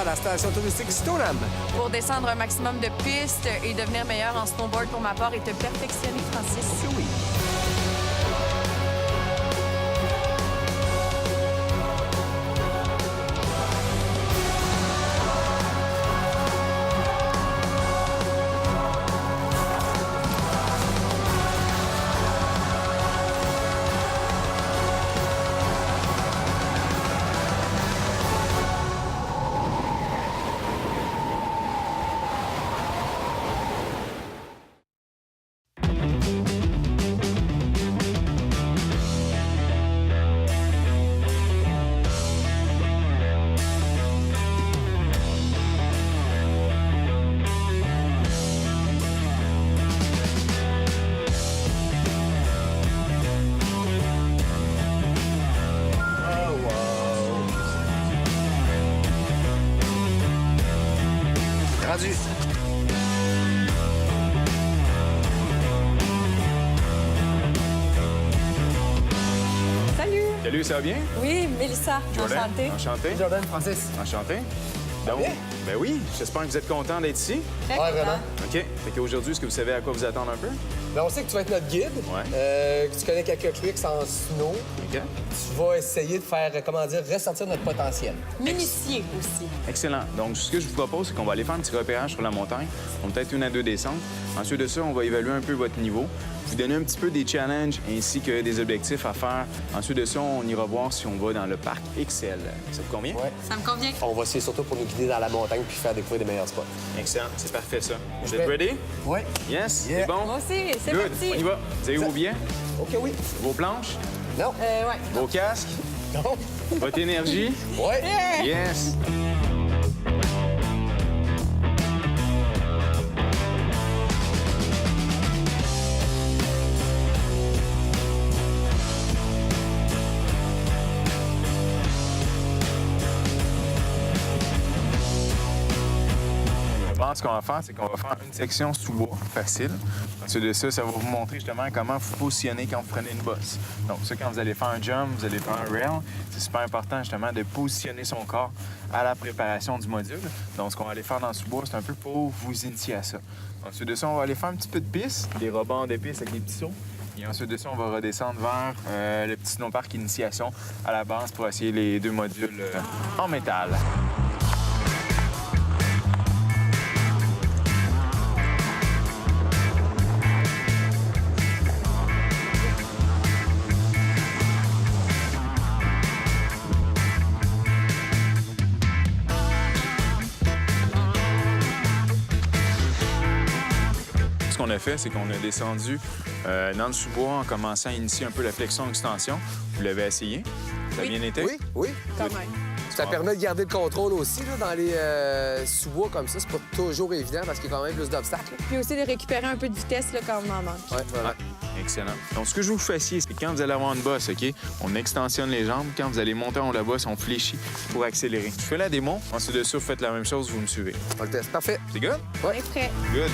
la station touristique Stoneham. Pour descendre un maximum de pistes et devenir meilleur en snowboard pour ma part et te perfectionner, Francis. Oui. Rendu. Salut! Salut, ça va bien? Oui, Mélissa, Jordan? enchantée. Enchanté. Jordan, Francis. Enchanté. Donc, bien? ben oui, j'espère que vous êtes content d'être ici. Très Ouais, content. vraiment. OK. Fait qu'aujourd'hui, est-ce que vous savez à quoi vous attendre un peu? Ben, on sait que tu vas être notre guide. Ouais. Que tu connais quelques tricks en snow. OK. Tu vas essayer de faire, comment dire, ressortir notre potentiel. M'initier aussi. Excellent. Donc, ce que je vous propose, c'est qu'on va aller faire un petit repérage sur la montagne. On peut-être une à deux descentes. Ensuite de ça, on va évaluer un peu votre niveau. Vous donner un petit peu des challenges ainsi que des objectifs à faire. Ensuite de ça, on ira voir si on va dans le parc XL. Ça vous convient? Ouais. Ça me convient. On va essayer surtout pour nous guider dans la montagne puis faire découvrir des meilleurs spots. Excellent. C'est parfait, ça. Vous prêt. êtes ready? Oui. Yes? Yeah. C'est bon? Moi aussi, c'est Good. parti. On y va. Vous avez vos billets, OK, oui. vos planches, Non. Ouais. vos casques, Non. votre énergie? Ouais. Yes! Ce qu'on va faire, c'est qu'on va faire une section sous bois facile. Ensuite de ça, ça va vous montrer justement comment vous positionnez quand vous prenez une bosse. Donc, ça, quand vous allez faire un jump, vous allez faire un rail, c'est super important justement de positionner son corps à la préparation du module. Donc, ce qu'on va aller faire dans le sous-bois, c'est un peu pour vous initier à ça. Ensuite de ça, on va aller faire un petit peu de piste, des rebords de piste avec des petits sauts. Et ensuite de ça, on va redescendre vers le petit snowpark initiation à la base pour essayer les deux modules en métal. Ce qu'on a fait, c'est qu'on a descendu dans le sous-bois en commençant à initier un peu la flexion-extension. Vous l'avez essayé? Ça a bien été? Oui, oui. Quand même. Ça permet de garder le contrôle aussi là, dans les sous-bois comme ça. C'est pas toujours évident parce qu'il y a quand même plus d'obstacles. Puis aussi de récupérer un peu de vitesse là, quand on en manque. Ouais, voilà. Excellent. Donc, ce que je vous fais ici, c'est que quand vous allez avoir une bosse, OK, on extensionne les jambes. Quand vous allez monter en haut de la bosse, on fléchit pour accélérer. Je fais la démo. Ensuite de ça, vous faites la même chose, vous me suivez. On le teste. Parfait. C'est good? On est prêt. Good.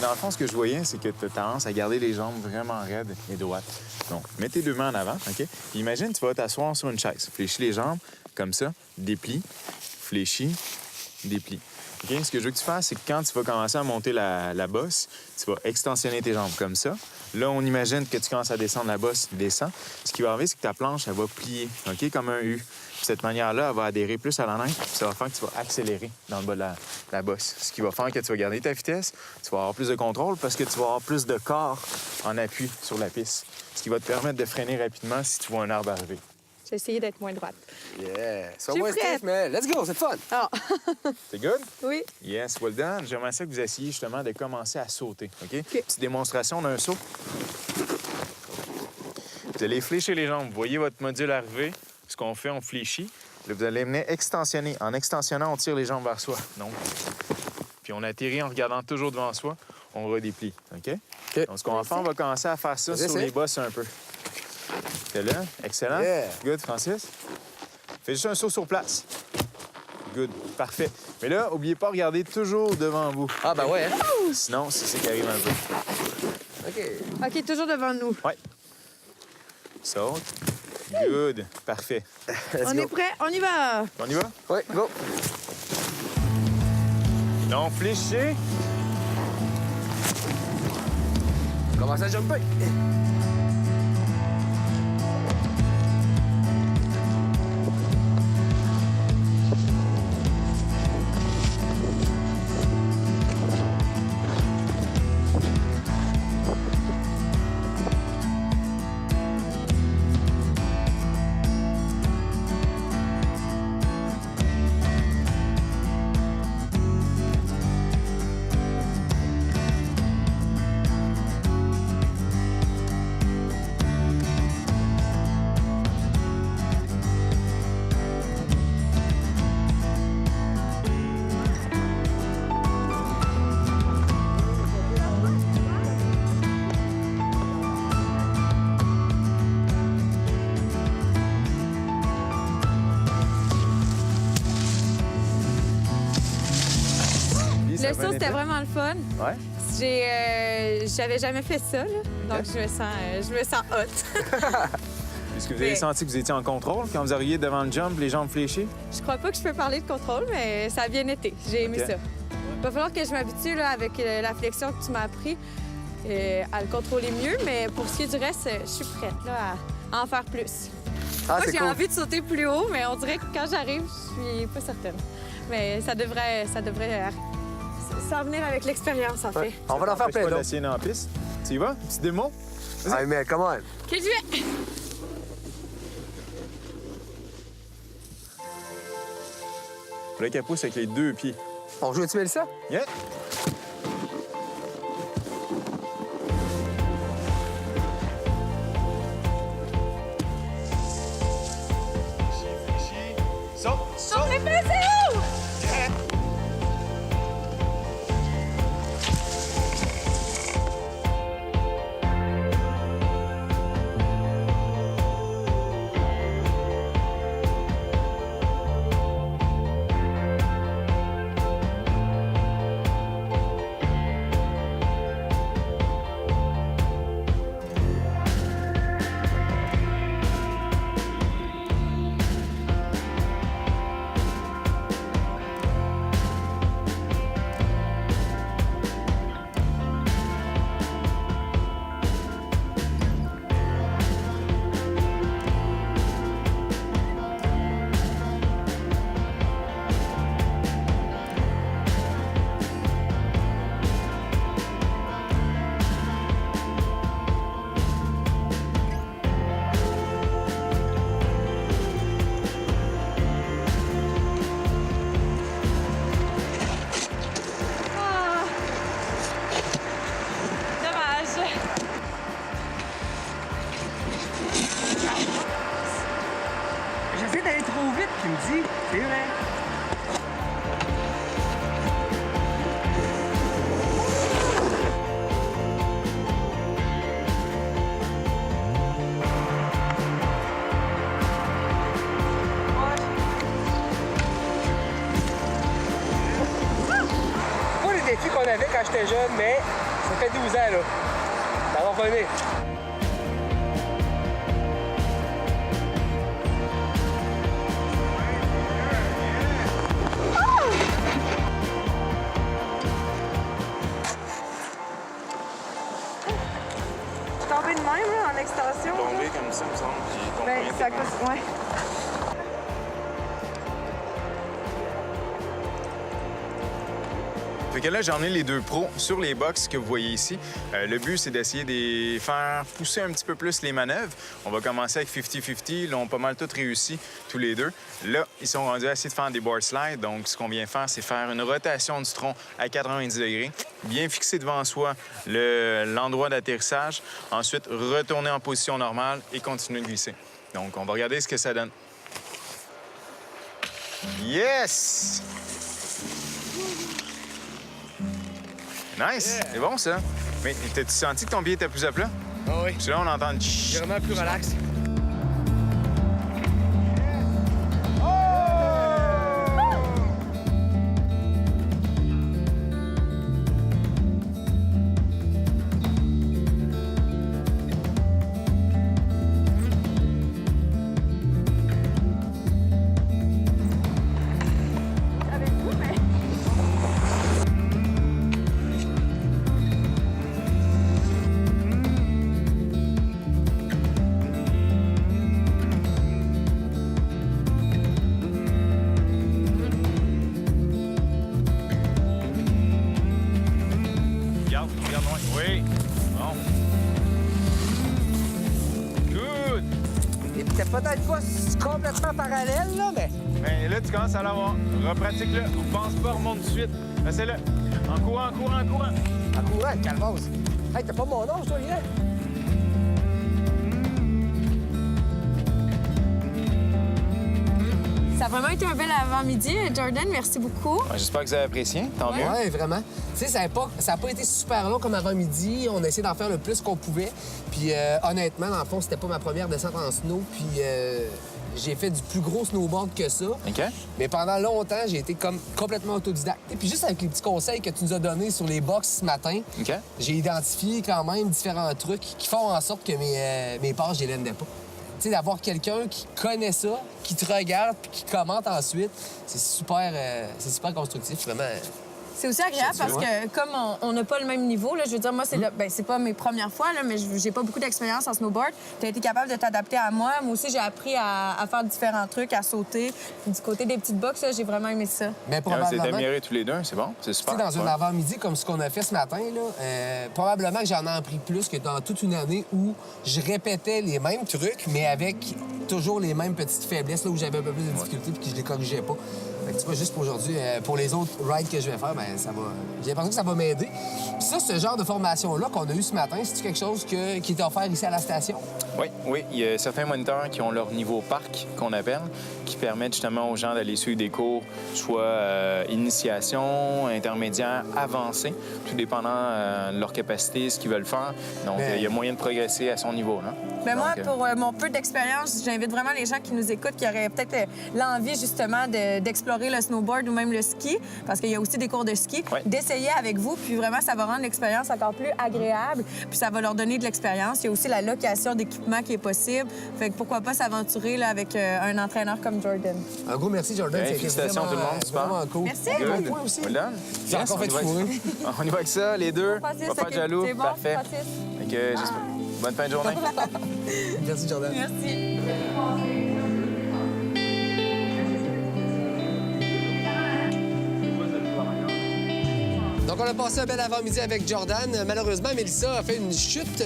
Dans le fond, ce que je voyais, c'est que tu as tendance à garder les jambes vraiment raides et droites. Donc, mets tes deux mains en avant, OK? Puis imagine, tu vas t'asseoir sur une chaise. Fléchis les jambes, comme ça, déplie, fléchis, déplie. OK? Ce que je veux que tu fasses, c'est que quand tu vas commencer à monter la bosse, tu vas extensionner tes jambes comme ça. Là, on imagine que tu commences à descendre la bosse, descends. Ce qui va arriver, c'est que ta planche, elle va plier, OK? Comme un U. Puis cette manière-là, elle va adhérer plus à la neige, puis ça va faire que tu vas accélérer dans le bas de la bosse. Ce qui va faire que tu vas garder ta vitesse, tu vas avoir plus de contrôle parce que tu vas avoir plus de corps en appui sur la piste. Ce qui va te permettre de freiner rapidement si tu vois un arbre arriver. J'ai essayé d'être moins droite. Yeah. Ça Je suis va, prête. Steve, mais let's go, c'est fun. Ah, C'est good? oui. Yes, well done. J'aimerais ça que vous essayiez justement de commencer à sauter, OK? Petite démonstration d'un saut. Vous allez fléchir les jambes. Vous voyez votre module arriver. Ce qu'on fait, on fléchit. Là, vous allez venir extensionner. En extensionnant, on tire les jambes vers soi. Donc, puis on atterrit en regardant toujours devant soi. on redéplie, OK? OK. Donc, ce qu'on va faire, on va commencer à faire ça Vas-y, sur essaye. les bosses un peu. T'es là? Excellent. Yeah. Good, Francis. Fais juste un saut sur place. Good, parfait. Mais là, n'oubliez pas de regarder toujours devant vous. Ah, ben ouais, hein? Sinon, c'est ce qui arrive un peu. OK. OK, toujours devant nous. Ouais. Saute. Good, parfait. Let's On go. est prêts? On y va! On y va? Ouais, go. Donc, fléché. Commence à jumper. Le saut, c'était vraiment le fun. Ouais. J'avais jamais fait ça, là. Donc, je me sens hot. Est-ce que vous avez senti que vous étiez en contrôle quand vous arriviez devant le jump, les jambes fléchées? Je crois pas que je peux parler de contrôle, mais ça a bien été. J'ai aimé OK. ça. Il va falloir que je m'habitue là, avec la flexion que tu m'as appris à le contrôler mieux, mais pour ce qui est du reste, je suis prête là, à en faire plus. Ah, Moi, c'est j'ai cool. envie de sauter plus haut, mais on dirait que quand j'arrive, je suis pas certaine. Mais ça devrait s'en venir avec l'expérience, en fait. Ouais. On va en faire Empêche plein pas d'autres. d'essayer en piste. Tu y vas? Petit démo? Ah, mais come on. OK, je vais. Faudrait qu'elle pousse avec les deux pieds. On joue-tu Mélissa? Yeah! Saute! Saute! Mais c'est où? Ah. Dommage. J'essaie d'aller trop vite, tu me dis. C'est vrai. Pas les défis qu'on avait quand j'étais jeune, mais ça fait 12 ans, là. Ça va revenir. Tomber de même, là, en extension. Tomber comme ça, me semble, puis ton Ben, poing ça était coûte. Ouais. Fait que là, j'ai emmené les deux pros sur les box que vous voyez ici. Le but, c'est d'essayer de les faire pousser un petit peu plus les manœuvres. On va commencer avec 50-50. Ils ont pas mal tout réussi, tous les deux. Là, ils sont rendus à essayer de faire des board slides. Donc, ce qu'on vient faire, c'est faire une rotation du tronc à 90 degrés, bien fixer devant soi l'endroit d'atterrissage. Ensuite, retourner en position normale et continuer de glisser. Donc, on va regarder ce que ça donne. Yes! Nice! C'est bon, ça. Mais t'as-tu senti que ton pied était plus à plat? Ah oui. Parce que là, on entend... C'est vraiment plus relax. Regarde loin. Oui. Bon. Good! Et puis, t'es peut-être pas complètement parallèle, là, mais... Mais là, tu commences à l'avoir. Repratique-le. Pense pas, remonte tout de suite. Essaie-le. En courant, en courant, en courant. En courant, calmos. Hey, t'as pas mon âge, toi, Lien? Ça a vraiment été un bel avant-midi. Jordan, merci beaucoup. J'espère que vous avez apprécié. Tant mieux. Oui, vraiment. Tu sais, ça n'a pas été super long comme avant-midi. On a essayé d'en faire le plus qu'on pouvait. Puis honnêtement, dans le fond, c'était pas ma première descente en snow. Puis j'ai fait du plus gros snowboard que ça. OK. Mais pendant longtemps, j'ai été comme complètement autodidacte. Et puis juste avec les petits conseils que tu nous as donnés sur les box ce matin, OK. j'ai identifié quand même différents trucs qui font en sorte que mes pages, je les lendais pas. Tu sais, d'avoir quelqu'un qui connaît ça, qui te regarde puis qui commente ensuite, c'est super constructif, vraiment. C'est aussi agréable parce que comme on n'a pas le même niveau, là, je veux dire, moi, c'est pas mes premières fois, là, mais j'ai pas beaucoup d'expérience en snowboard. Tu as été capable de t'adapter à moi. Moi aussi, j'ai appris à faire différents trucs, à sauter. Puis du côté des petites boxes, là, j'ai vraiment aimé ça. Mais Vous probablement... êtes améliorés tous les deux, c'est bon? C'est super. Tu sais, dans un avant-midi comme ce qu'on a fait ce matin, là, probablement que j'en ai appris plus que dans toute une année où je répétais les mêmes trucs, mais avec toujours les mêmes petites faiblesses, là où j'avais un peu plus de difficultés puis que je les corrigeais pas. Fait que tu vois, juste pour aujourd'hui, pour les autres rides que je vais faire, ben ça va. J'ai l'impression que ça va m'aider. Puis ça, ce genre de formation-là qu'on a eu ce matin, c'est quelque chose qui est offert ici à la station? Oui. Il y a certains moniteurs qui ont leur niveau parc, qu'on appelle, qui permettent justement aux gens d'aller suivre des cours, soit initiation, intermédiaire, avancé, tout dépendant de leur capacité, ce qu'ils veulent faire. Donc, il y a moyen de progresser à son niveau, là. Ben moi, pour mon peu d'expérience, j'invite vraiment les gens qui nous écoutent, qui auraient peut-être l'envie, justement, d'explorer le snowboard ou même le ski, parce qu'il y a aussi des cours de ski, d'essayer avec vous. Puis vraiment, ça va rendre l'expérience encore plus agréable. Puis ça va leur donner de l'expérience. Il y a aussi la location d'équipement qui est possible. Fait que pourquoi pas s'aventurer là, avec un entraîneur comme Jordan. Un gros merci, Jordan. Hey, félicitations vraiment, tout le monde, super. Vraiment cool. Merci. Bon point aussi. Voilà. J'ai encore fait fourrer. On y va avec ça, les deux. Francis, Pas ok, jaloux. c'est bon, Parfait. Francis. Fait que, j'espère. Bonne fin de journée. Merci, Jordan. Merci. Donc, on a passé un bel avant-midi avec Jordan. Malheureusement, Mélissa a fait une chute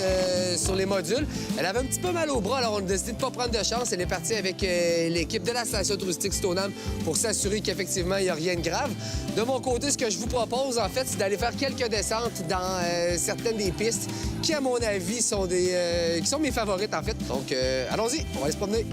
sur les modules. Elle avait un petit peu mal au bras, alors on a décidé de ne pas prendre de chance. Elle est partie avec l'équipe de la station touristique Stoneham pour s'assurer qu'effectivement, il n'y a rien de grave. De mon côté, ce que je vous propose, en fait, c'est d'aller faire quelques descentes dans certaines des pistes qui, à mon avis, sont qui sont mes favorites, en fait. Donc, allons-y, on va aller se promener.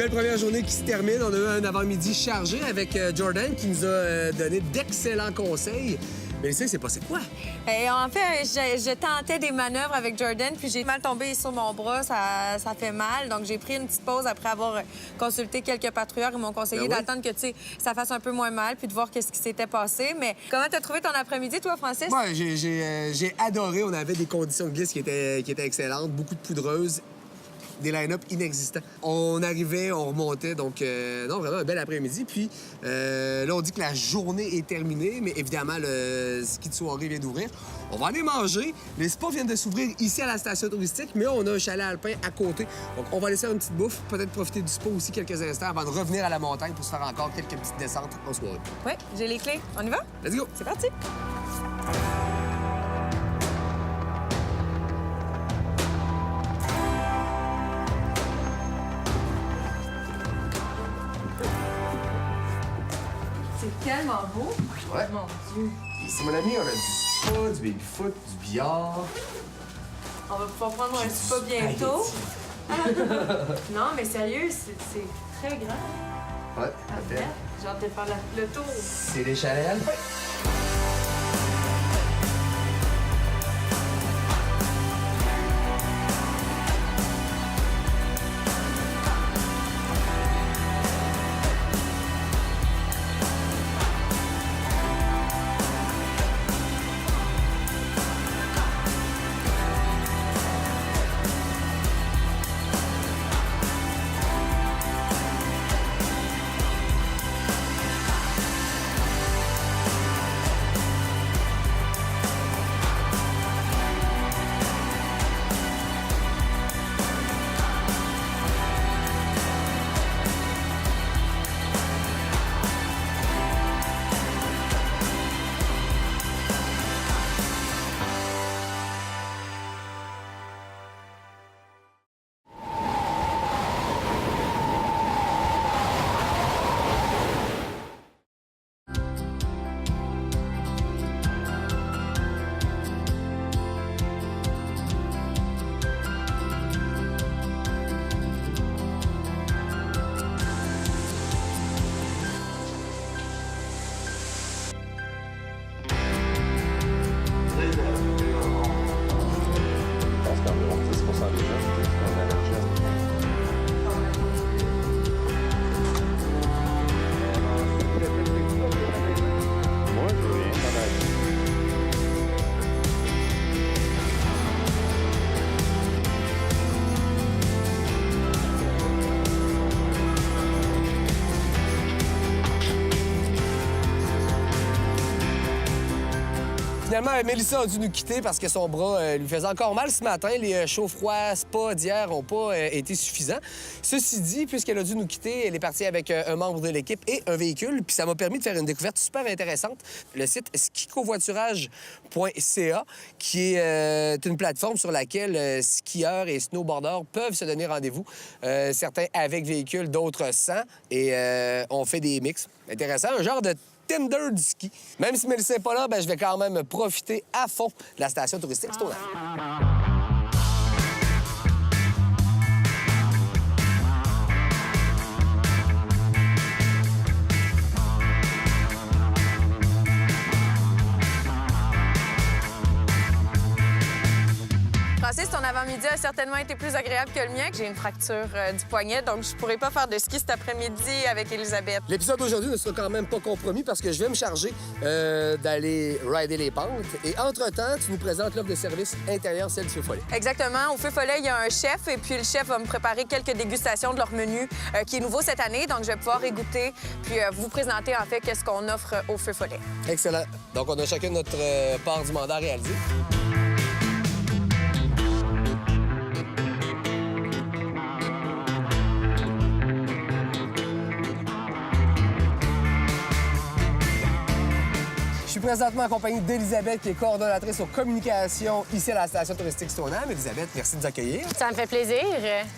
Belle première journée qui se termine. On a eu un avant-midi chargé avec Jordan qui nous a donné d'excellents conseils. Mais ça, c'est passé quoi? Et en fait, je tentais des manœuvres avec Jordan, puis j'ai mal tombé sur mon bras, ça fait mal. Donc, j'ai pris une petite pause après avoir consulté quelques patrouilleurs. Ils m'ont conseillé d'attendre que ça fasse un peu moins mal, puis de voir qu'est-ce qui s'était passé. Mais comment t'as trouvé ton après-midi, toi, Francis? Moi, j'ai adoré. On avait des conditions de glisse qui étaient excellentes, beaucoup de poudreuse. des line-up inexistants. On arrivait, on remontait, donc non, vraiment un bel après-midi. Puis là, on dit que la journée est terminée, mais évidemment, le ski de soirée vient d'ouvrir. On va aller manger. Les spas viennent de s'ouvrir ici à la station touristique, mais on a un chalet alpin à côté. Donc, on va aller faire une petite bouffe, peut-être profiter du spa aussi quelques instants avant de revenir à la montagne pour se faire encore quelques petites descentes en soirée. Oui, j'ai les clés. On y va? Let's go! C'est parti! C'est tellement beau. Ouais. Mon Dieu. Ici, mon ami, on a du spa, du baby-foot, du billard. On va pouvoir prendre un spa bientôt. Non, mais sérieux, c'est très grand. Ouais, parfait. J'ai hâte de faire le tour. C'est des chalets alpins. Finalement, Mélissa a dû nous quitter parce que son bras lui faisait encore mal ce matin. Les chaud-froids spas d'hier n'ont pas été suffisants. Ceci dit, puisqu'elle a dû nous quitter, elle est partie avec un membre de l'équipe et un véhicule. Puis ça m'a permis de faire une découverte super intéressante. Le site skicovoiturage.ca, qui est une plateforme sur laquelle skieurs et snowboarders peuvent se donner rendez-vous. Certains avec véhicule, d'autres sans. Et on fait des mix. Intéressant, un genre de Tinder du ski. Même si Mélissa n'est pas là, je vais quand même profiter à fond de la station touristique Stoneham. Francis, ton avant-midi a certainement été plus agréable que le mien. J'ai une fracture du poignet, donc je pourrais pas faire de ski cet après-midi avec Elisabeth. L'épisode d'aujourd'hui ne sera quand même pas compromis parce que je vais me charger d'aller rider les pentes. Et entre-temps, tu nous présentes l'offre de service intérieur, celle du Feu Follet. Exactement. Au Feu Follet, il y a un chef et puis le chef va me préparer quelques dégustations de leur menu qui est nouveau cette année. Donc, je vais pouvoir y goûter puis vous présenter en fait qu'est-ce qu'on offre au Feu Follet. Excellent. Donc, on a chacun notre part du mandat réalisé. Je suis présentement accompagné d'Elisabeth, qui est coordonnatrice aux communications ici à la station touristique Stoneham. Elisabeth, merci de nous accueillir. Ça me fait plaisir.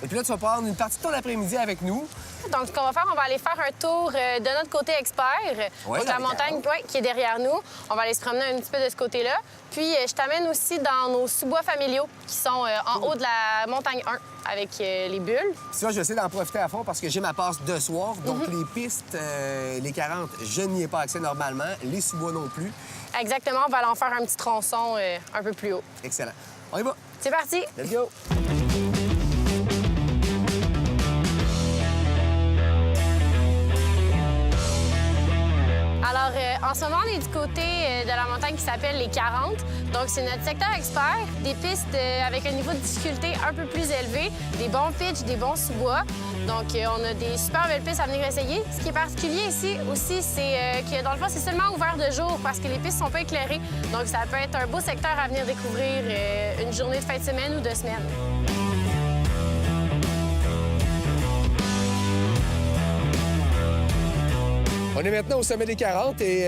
Et puis là, tu vas prendre une partie de ton après-midi avec nous. Donc, ce qu'on va faire, on va aller faire un tour de notre côté expert. Ouais, donc, la montagne qui est derrière nous. On va aller se promener un petit peu de ce côté-là. Puis, je t'amène aussi dans nos sous-bois familiaux qui sont en haut de la montagne 1 avec les bulles. Ça, je vais essayer d'en profiter à fond parce que j'ai ma passe de soir. Donc, les pistes, les 40, je n'y ai pas accès normalement. Les sous-bois non plus. Exactement. On va aller en faire un petit tronçon un peu plus haut. Excellent. On y va. C'est parti! Let's go. Alors, En ce moment, on est du côté de la montagne qui s'appelle les 40. Donc, c'est notre secteur expert. Des pistes avec un niveau de difficulté un peu plus élevé, des bons pitchs, des bons sous-bois. Donc, on a des super belles pistes à venir essayer. Ce qui est particulier ici aussi, c'est que dans le fond, c'est seulement ouvert de jour parce que les pistes sont pas éclairées. Donc, ça peut être un beau secteur à venir découvrir une journée de fin de semaine ou 2 semaines. On est maintenant au sommet des 40 et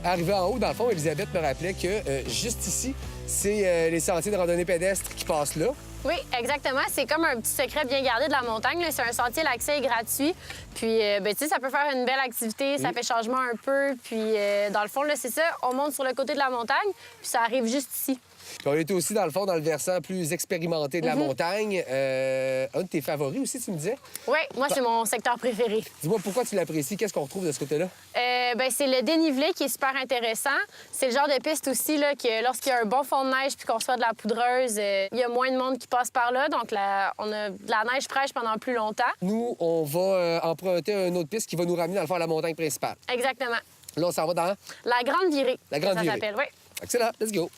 arrivé en haut, dans le fond, Elisabeth me rappelait que juste ici, c'est les sentiers de randonnée pédestre qui passent là. Oui, exactement. C'est comme un petit secret bien gardé de la montagne. C'est un sentier, l'accès est gratuit. Puis, tu sais, ça peut faire une belle activité, ça fait changement un peu. Puis, dans le fond, là, c'est ça, on monte sur le côté de la montagne, puis ça arrive juste ici. Puis on est aussi, dans le fond, dans le versant plus expérimenté de la montagne. Un de tes favoris aussi, tu me disais? Oui, moi, c'est mon secteur préféré. Dis-moi, pourquoi tu l'apprécies? Qu'est-ce qu'on retrouve de ce côté-là? C'est le dénivelé qui est super intéressant. C'est le genre de piste aussi là, que lorsqu'il y a un bon fond de neige puis qu'on reçoit de la poudreuse, il y a moins de monde qui passe par là. Donc, on a de la neige fraîche pendant plus longtemps. Nous, on va emprunter une autre piste qui va nous ramener, dans le fond, à la montagne principale. Exactement. Là, on s'en va dans... La Grande Virée. La Grande Virée. Ça s'appelle, oui. Excellent. Let's go.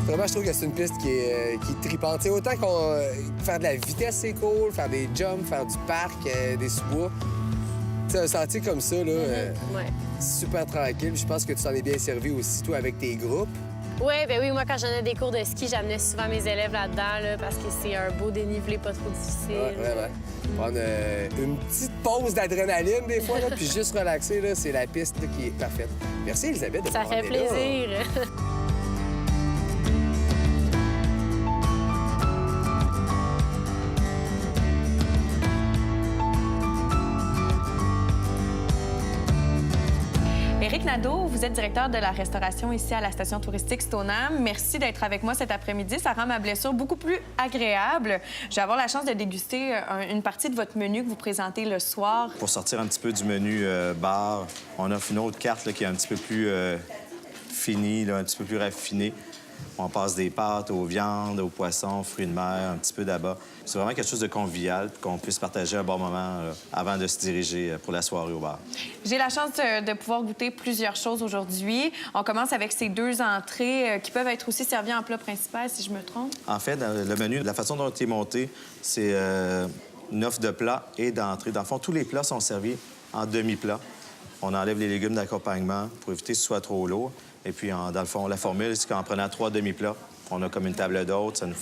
Vraiment, je trouve que c'est une piste qui est tripante. T'sais, autant qu'on faire de la vitesse, c'est cool, faire des jumps, faire du parc, des sous-bois. C'est un sentier comme ça, là, Ouais. super tranquille. Je pense que tu t'en es bien servi aussi, toi, avec tes groupes. Oui, oui, moi, quand j'en ai des cours de ski, j'amenais souvent mes élèves là-dedans là, parce que c'est un beau dénivelé, pas trop difficile. Ouais, vraiment. Prendre une petite pause d'adrénaline, des fois, là, puis juste relaxer, là, c'est la piste là, qui est parfaite. Merci, Elisabeth, de Ça m'avoir fait amené là. plaisir. Éric Nadeau, vous êtes directeur de la restauration ici à la station touristique Stoneham. Merci d'être avec moi cet après-midi. Ça rend ma blessure beaucoup plus agréable. Je vais avoir la chance de déguster une partie de votre menu que vous présentez le soir. Pour sortir un petit peu du menu bar, on offre une autre carte là, qui est un petit peu plus finie, là, un petit peu plus raffinée. On passe des pâtes aux viandes, aux poissons, fruits de mer, un petit peu d'abat. C'est vraiment quelque chose de convivial, puis qu'on puisse partager un bon moment avant de se diriger pour la soirée au bar. J'ai la chance de pouvoir goûter plusieurs choses aujourd'hui. On commence avec ces 2 entrées qui peuvent être aussi servies en plat principal, si je me trompe. En fait, dans le menu, la façon dont il est monté, c'est une offre de plats et d'entrée. Dans le fond, tous les plats sont servis en demi-plat. On enlève les légumes d'accompagnement pour éviter que ce soit trop lourd. Et puis, dans le fond, la formule, c'est qu'en prenant 3 demi-plats, on a comme une table d'hôtes. Ça nous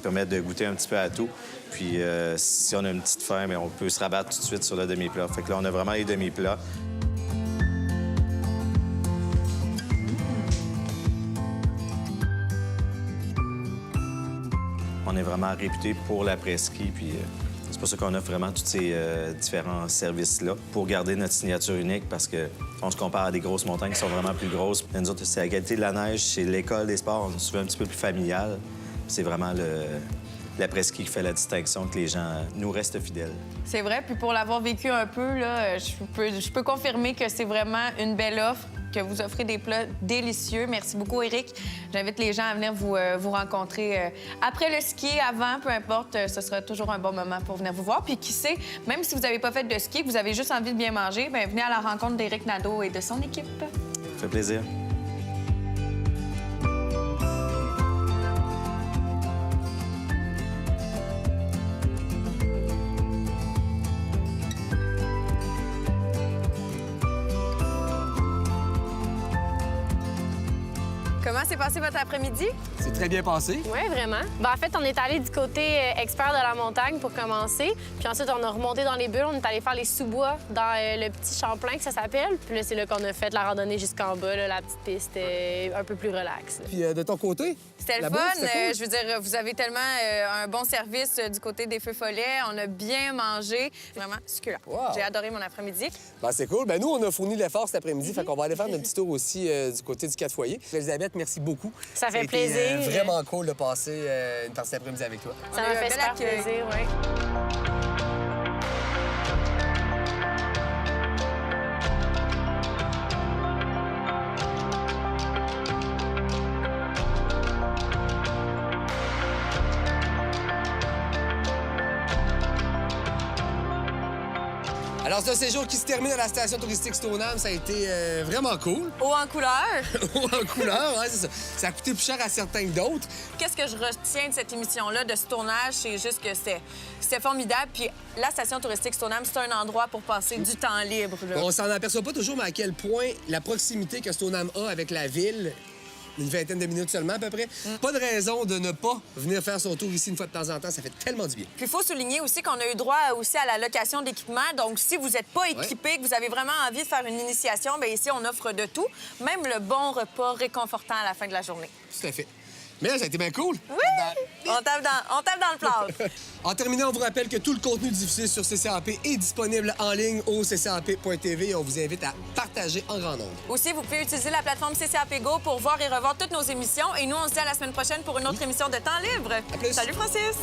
permet de goûter un petit peu à tout. Puis, si on a une petite faim, bien, on peut se rabattre tout de suite sur le demi-plat. Fait que là, on a vraiment les demi-plats. On est vraiment réputé pour l'après-ski, puis c'est pour ça qu'on offre vraiment tous ces différents services-là pour garder notre signature unique, parce que on se compare à des grosses montagnes qui sont vraiment plus grosses. Et nous autres, c'est la qualité de la neige, c'est l'école des sports, on se fait un petit peu plus familial. C'est vraiment l'après-ski qui fait la distinction, que les gens nous restent fidèles. C'est vrai, puis pour l'avoir vécu un peu, là, je peux confirmer que c'est vraiment une belle offre, que vous offrez des plats délicieux. Merci beaucoup, Éric. J'invite les gens à venir vous rencontrer après le ski, avant, peu importe. Ce sera toujours un bon moment pour venir vous voir. Puis qui sait, même si vous n'avez pas fait de ski, que vous avez juste envie de bien manger, bien, venez à la rencontre d'Éric Nadeau et de son équipe. Ça fait plaisir. Comment Comment s'est passé votre après-midi? C'est très bien passé. Oui, vraiment. Ben, en fait, on est allé du côté expert de la montagne pour commencer. Puis ensuite, on a remonté dans les bulles. On est allé faire les sous-bois dans le petit Champlain, que ça s'appelle. Puis là, c'est là qu'on a fait la randonnée jusqu'en bas, là, la petite piste un peu plus relaxe. Puis de ton côté? C'était le La fun. bouffe, c'était cool? Je veux dire, vous avez tellement un bon service du côté des Feux Follets. On a bien mangé. Vraiment succulent. Wow. J'ai adoré mon après-midi. Ben, c'est cool. Ben, nous, on a fourni l'effort cet après-midi. Fait qu'on va aller faire un petit tour aussi du côté du 4 foyers. Elisabeth, merci beaucoup. Ça fait a été, plaisir. Vraiment cool de passer une partie d'après-midi avec toi. Ça On a m'a eu un fait bel super accueil. plaisir, oui. Alors, c'est un séjour qui se termine à la station touristique Stoneham. Ça a été vraiment cool. Haut en couleur. En couleur, ouais, c'est ça. Ça a coûté plus cher à certains que d'autres. Qu'est-ce que je retiens de cette émission-là, de ce tournage, c'est juste que c'était formidable. Puis la station touristique Stoneham, c'est un endroit pour passer du temps libre. Là. On s'en aperçoit pas toujours, mais à quel point la proximité que Stoneham a avec la ville, une vingtaine de minutes seulement à peu près, pas de raison de ne pas venir faire son tour ici une fois de temps en temps. Ça fait tellement du bien. Puis il faut souligner aussi qu'on a eu droit aussi à la location d'équipement. Donc, si vous n'êtes pas équipé, que vous avez vraiment envie de faire une initiation, bien ici, on offre de tout, même le bon repas réconfortant à la fin de la journée. Tout à fait. Mais là, ça a été bien cool. Oui! On tape dans le plâtre. En terminant, on vous rappelle que tout le contenu diffusé sur CCAP est disponible en ligne au ccap.tv et on vous invite à partager en grand nombre. Aussi, vous pouvez utiliser la plateforme CCAP Go pour voir et revoir toutes nos émissions. Et nous, on se dit à la semaine prochaine pour une autre émission de Temps libre. À plus. Salut, Francis!